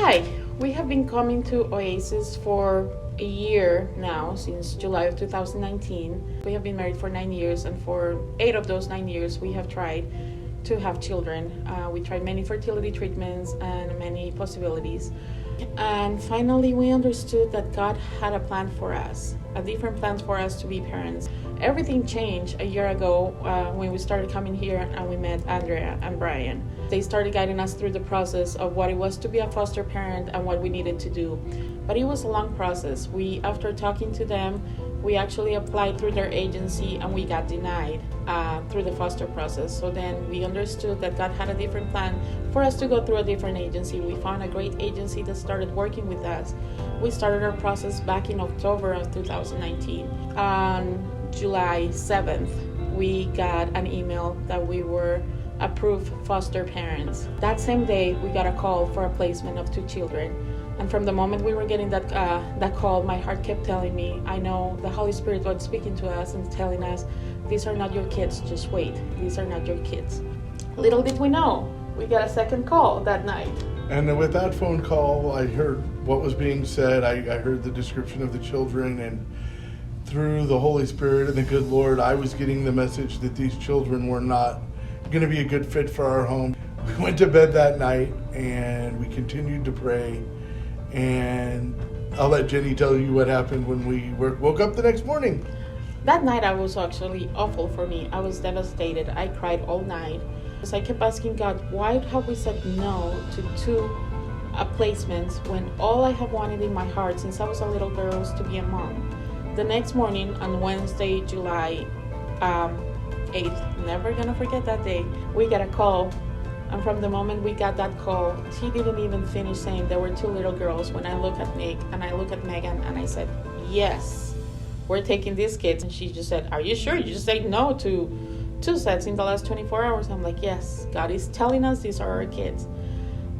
Hi, we have been coming to Oasis for a year now, since July of 2019. We have been married for 9 years, and for 8 of those 9 years, we have tried to have children. We tried many fertility treatments and many possibilities. And finally, we understood that God had a plan for us, a different plan for us to be parents. Everything changed a year ago when we started coming here and we met Andrea and Brian. They started guiding us through the process of what it was to be a foster parent and what we needed to do. But it was a long process. After talking to them, we actually applied through their agency and we got denied through the foster process. So then we understood that God had a different plan for us to go through a different agency. We found a great agency that started working with us. We started our process back in October of 2019. On July 7th, we got an email that we were approved foster parents. That same day, we got a call for a placement of 2 children. And from the moment we were getting that call, my heart kept telling me, I know the Holy Spirit was speaking to us and telling us, these are not your kids, just wait. These are not your kids. Little did we know, we got a second call that night. And with that phone call, I heard what was being said. I heard the description of the children, and through the Holy Spirit and the good Lord, I was getting the message that these children were not going to be a good fit for our home. We went to bed that night and we continued to pray. And I'll let Jenny tell you what happened when we woke up the next morning. That night was actually awful for me. I was devastated. I cried all night. Because I kept asking God, why have we said no to 2 placements when all I have wanted in my heart since I was a little girl was to be a mom? The next morning, on Wednesday, July 8th, never gonna forget that day, we got a call. And from the moment we got that call, she didn't even finish saying there were 2 little girls when I look at Nick and I look at Megan and I said, yes, we're taking these kids. And she just said, are you sure? You just said no to 2 sets in the last 24 hours. I'm like, yes, God is telling us these are our kids.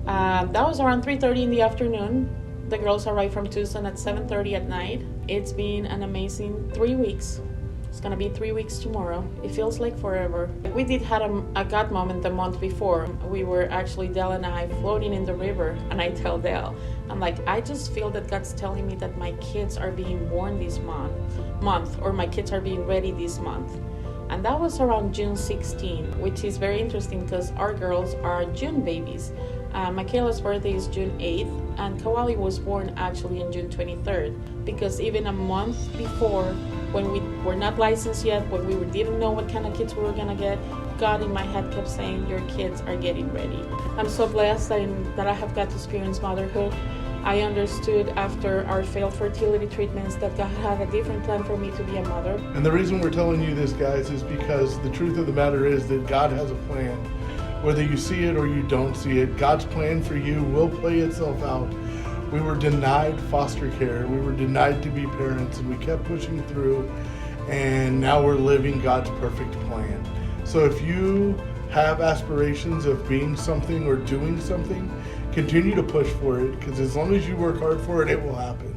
That was around 3:30 in the afternoon. The girls arrived from Tucson at 7:30 at night. It's been an amazing 3 weeks. It's gonna be 3 weeks tomorrow. It feels like forever. We did have a God moment the month before. We were actually, Dell and I, floating in the river, and I tell Dell, I'm like, I just feel that God's telling me that my kids are being born this month, or my kids are being ready this month. And that was around June 16, which is very interesting because our girls are June babies. Michaela's birthday is June 8th, and Kawali was born actually on June 23rd, because even a month before, when we were not licensed yet, when we didn't know what kind of kids we were gonna get, God in my head kept saying, your kids are getting ready. I'm so blessed that I have got to experience motherhood. I understood after our failed fertility treatments that God had a different plan for me to be a mother. And the reason we're telling you this, guys, is because the truth of the matter is that God has a plan. Whether you see it or you don't see it, God's plan for you will play itself out. We were denied foster care. We were denied to be parents, and we kept pushing through, and now we're living God's perfect plan. So if you have aspirations of being something or doing something, continue to push for it, because as long as you work hard for it, it will happen.